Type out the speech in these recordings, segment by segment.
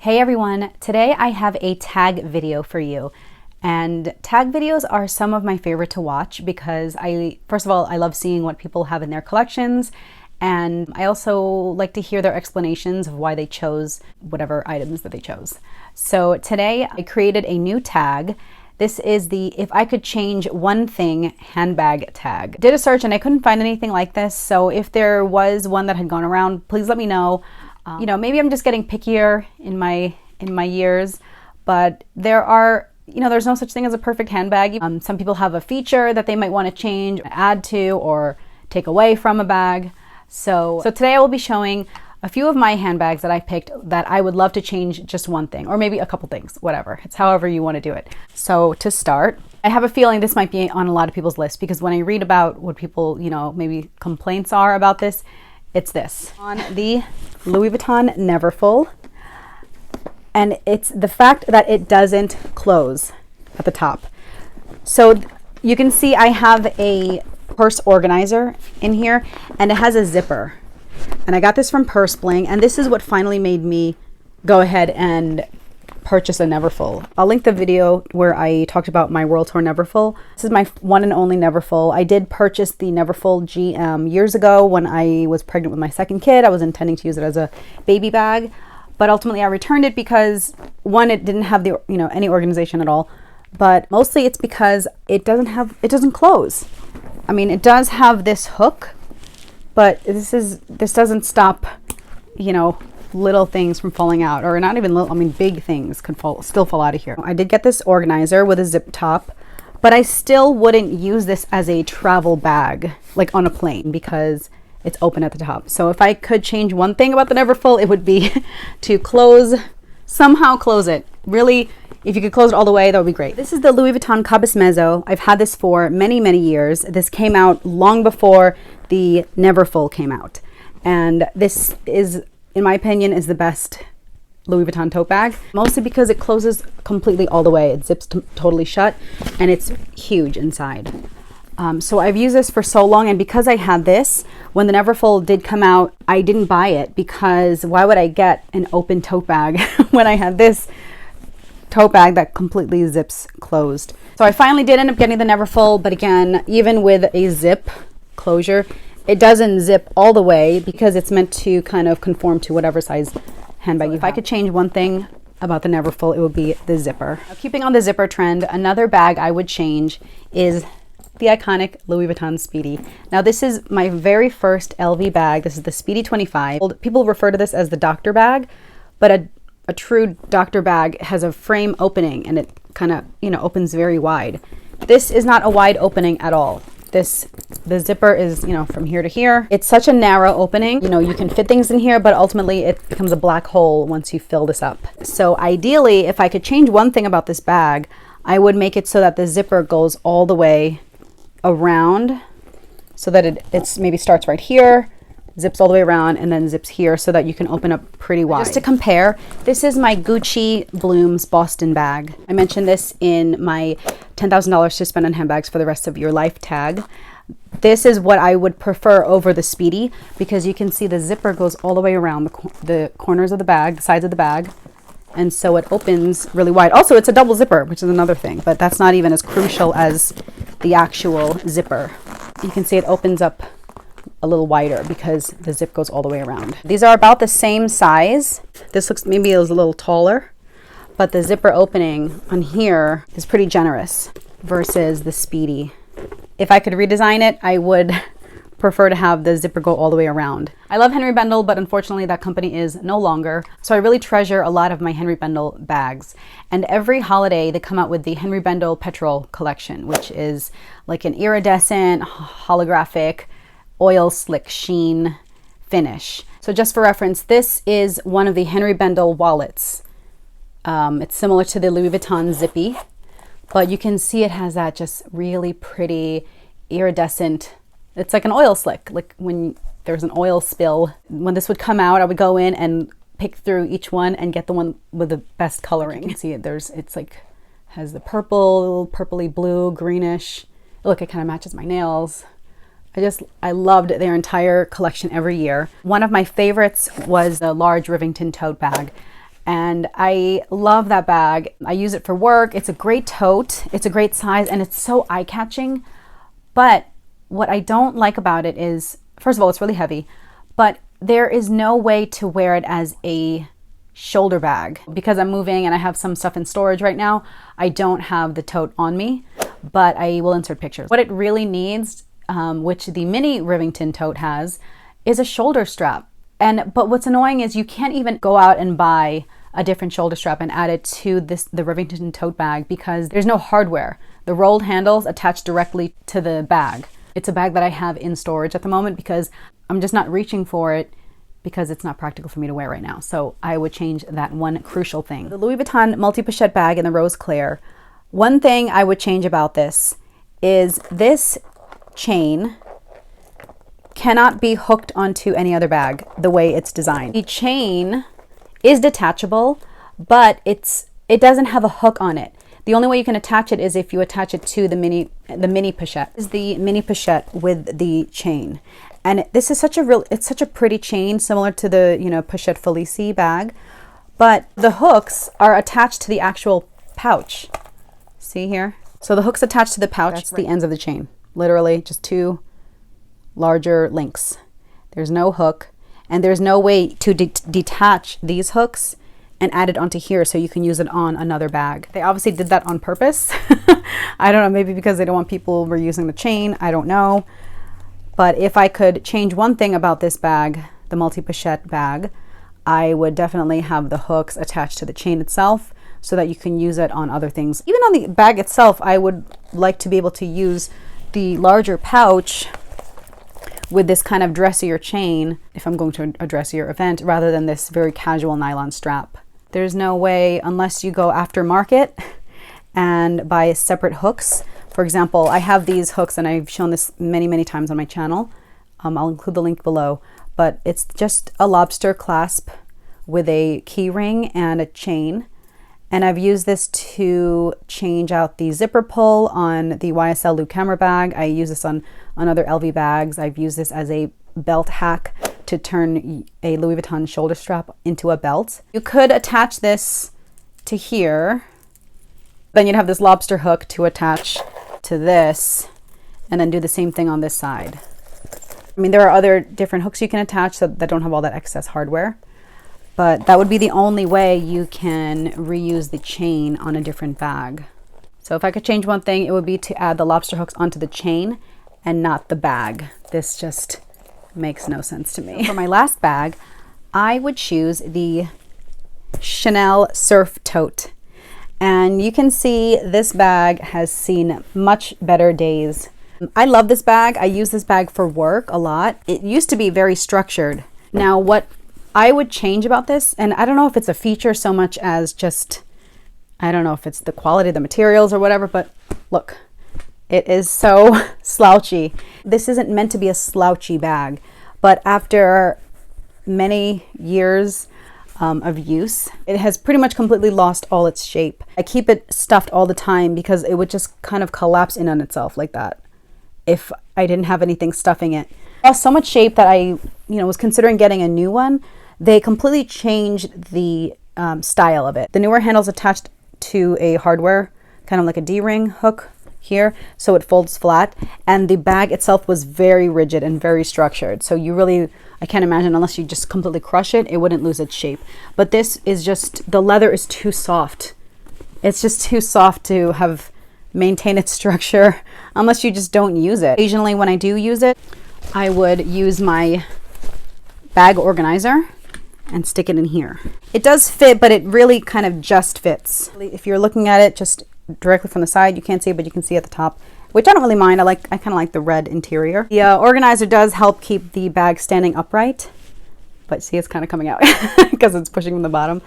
Hey everyone, today I have a tag video for you. And tag videos are some of my favorite to watch because first of all, I love seeing what people have in their collections. And I also like to hear their explanations of why they chose whatever items that they chose. So today I created a new tag. This is the If I Could Change One Thing handbag tag. Did a search and I couldn't find anything like this. So if there was one that had gone around, please let me know. You know, maybe I'm just getting pickier in my years, but there's no such thing as a perfect handbag. Some people have a feature that they might want to change, add to, or take away from a bag. So today I will be showing a few of my handbags that I picked that I would love to change just one thing, or maybe a couple things, whatever. It's however you want to do it. So to start, I have a feeling this might be on a lot of people's list because when I read about what people, maybe complaints are about this, it's this. On the Louis Vuitton Neverfull, and it's the fact that it doesn't close at the top. So you can see I have a purse organizer in here and it has a zipper. And I got this from Purse Bling, and this is what finally made me go ahead and purchase a Neverfull. I'll link the video where I talked about my World Tour Neverfull. This is my one and only Neverfull. I did purchase the Neverfull GM years ago when I was pregnant with my second kid. I was intending to use it as a baby bag, but ultimately I returned it because one, it didn't have the any organization at all, but mostly it's because it doesn't close. I mean, it does have this hook, but this doesn't stop, little things from falling out, or not even little, big things could still fall out of here. I did get this organizer with a zip top, but I still wouldn't use this as a travel bag, like on a plane, because it's open at the top. So if I could change one thing about the Neverfull, it would be to somehow close it. Really, if you could close it all the way, that would be great. This is the Louis Vuitton Kubis Mezzo. I've had this for many, many years. This came out long before the Neverfull came out. And this is, in my opinion, is the best Louis Vuitton tote bag, mostly because it closes completely all the way. It zips totally shut and it's huge inside. So I've used this for so long, and because I had this, when the Neverfull did come out, I didn't buy it because why would I get an open tote bag when I had this tote bag that completely zips closed? So I finally did end up getting the Neverfull, but again, even with a zip closure, it doesn't zip all the way because it's meant to kind of conform to whatever size handbag. If I could change one thing about the Neverfull, it would be the zipper. Now, keeping on the zipper trend, another bag I would change is the iconic Louis Vuitton Speedy. Now this is my very first LV bag. This is the Speedy 25. People refer to this as the doctor bag, but a true doctor bag has a frame opening and it kind of, opens very wide. This is not a wide opening at all. The zipper is, from here to here. It's such a narrow opening. You can fit things in here, but ultimately it becomes a black hole once you fill this up. So ideally, if I could change one thing about this bag, I would make it so that the zipper goes all the way around, so that it's maybe starts right here, zips all the way around, and then zips here so that you can open up pretty wide. Just to compare, this is my Gucci Blooms Boston bag. I mentioned this in my $10,000 to spend on handbags for the rest of your life tag. This is what I would prefer over the Speedy because you can see the zipper goes all the way around the corners of the bag, the sides of the bag, and so it opens really wide. Also, it's a double zipper, which is another thing, but that's not even as crucial as the actual zipper. You can see it opens up a little wider because the zip goes all the way around. These are about the same size. This looks maybe a little taller, but the zipper opening on here is pretty generous versus the Speedy. If I could redesign it, I would prefer to have the zipper go all the way around. I love Henri Bendel, but unfortunately that company is no longer. So I really treasure a lot of my Henri Bendel bags. And every holiday they come out with the Henri Bendel Petrol collection, which is like an iridescent, holographic, oil slick sheen finish. So just for reference, this is one of the Henri Bendel wallets. It's similar to the Louis Vuitton Zippy, but you can see it has that just really pretty iridescent. It's like an oil slick, like when there's an oil spill. When this would come out, I would go in and pick through each one and get the one with the best coloring. You can see it, it's like, has the purple, purpley blue, greenish. Look, it kind of matches my nails. I loved their entire collection every year. One of my favorites was the large Rivington tote bag. And I love that bag. I use it for work. It's a great tote. It's a great size and it's so eye-catching. But what I don't like about it is, first of all, it's really heavy, but there is no way to wear it as a shoulder bag. Because I'm moving and I have some stuff in storage right now, I don't have the tote on me, but I will insert pictures. What it really needs, which the mini Rivington tote has, is a shoulder strap. But what's annoying is you can't even go out and buy a different shoulder strap and add it to the Rivington tote bag because there's no hardware. The rolled handles attach directly to the bag. It's a bag that I have in storage at the moment because I'm just not reaching for it because it's not practical for me to wear right now. So I would change that one crucial thing. The Louis Vuitton multi-pochette bag in the rose clear. One thing I would change about this is this chain cannot be hooked onto any other bag the way it's designed. The chain is detachable, but it doesn't have a hook on it. The only way you can attach it is if you attach it to the mini pochette. This is the mini pochette with the chain. And this is it's such a pretty chain, similar to the, Pochette Felicie bag, but the hooks are attached to the actual pouch. See here? So the hook's attached to the pouch. That's the ends of the chain. Literally just two larger links. There's no hook. And there's no way to detach these hooks and add it onto here so you can use it on another bag. They obviously did that on purpose. I don't know, maybe because they don't want people reusing the chain. I don't know. But if I could change one thing about this bag, the multi-pochette bag, I would definitely have the hooks attached to the chain itself so that you can use it on other things. Even on the bag itself, I would like to be able to use the larger pouch with this kind of dressier chain if I'm going to a dressier event rather than this very casual nylon strap. There's no way, unless you go aftermarket and buy separate hooks. For example, I have these hooks and I've shown this many times on my channel. I'll include the link below, but it's just a lobster clasp with a key ring and a chain. And I've used this to change out the zipper pull on the YSL Loop camera bag. I use this on other LV bags. I've used this as a belt hack to turn a Louis Vuitton shoulder strap into a belt. You could attach this to here. Then you'd have this lobster hook to attach to this and then do the same thing on this side. I mean, there are other different hooks you can attach that don't have all that excess hardware. But that would be the only way you can reuse the chain on a different bag. So if I could change one thing, it would be to add the lobster hooks onto the chain and not the bag. This just makes no sense to me. For my last bag, I would choose the Chanel Surf Tote. And you can see this bag has seen much better days. I love this bag. I use this bag for work a lot. It used to be very structured. Now what I would change about this, and I don't know if it's a feature so much as just, I don't know if it's the quality of the materials or whatever, but look, it is so slouchy. This isn't meant to be a slouchy bag, but after many years of use, it has pretty much completely lost all its shape. I keep it stuffed all the time because it would just kind of collapse in on itself like that if I didn't have anything stuffing it. It lost so much shape that I was considering getting a new one. They completely changed the style of it. The newer handle's attached to a hardware, kind of like a D-ring hook here, so it folds flat. And the bag itself was very rigid and very structured. So I can't imagine, unless you just completely crush it, it wouldn't lose its shape. But this is just, the leather is too soft. It's just too soft to have maintained its structure unless you just don't use it. Occasionally when I do use it, I would use my bag organizer and stick it in here. It does fit, but it really kind of just fits. If you're looking at it just directly from the side, you can't see it, but you can see at the top, which I don't really mind. I kind of like the red interior. The organizer does help keep the bag standing upright, but see, it's kind of coming out because it's pushing from the bottom.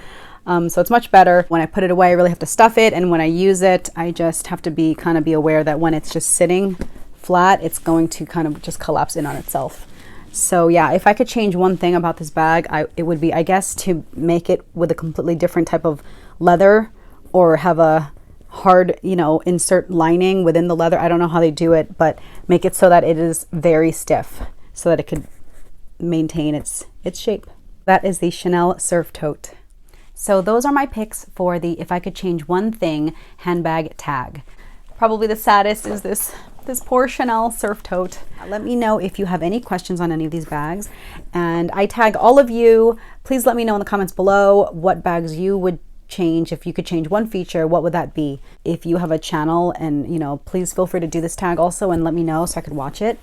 So it's much better. When I put it away, I really have to stuff it, and when I use it, I just have to be aware that when it's just sitting flat, it's going to kind of just collapse in on itself. So yeah, if I could change one thing about this bag, it would be, I guess, to make it with a completely different type of leather, or have a hard, insert lining within the leather. I don't know how they do it, but make it so that it is very stiff so that it could maintain its shape. That is the Chanel Surf Tote. So those are my picks for the if I could change one thing handbag tag. Probably the saddest is this poor Chanel surf tote. Let me know if you have any questions on any of these bags, and I tag all of you. Please let me know in the comments below what bags you would change. If you could change one feature, what would that be? If you have a channel, and you know, please feel free to do this tag also and let me know so I could watch it.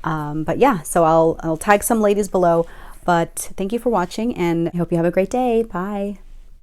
But yeah, so I'll tag some ladies below. But thank you for watching, and I hope you have a great day. Bye.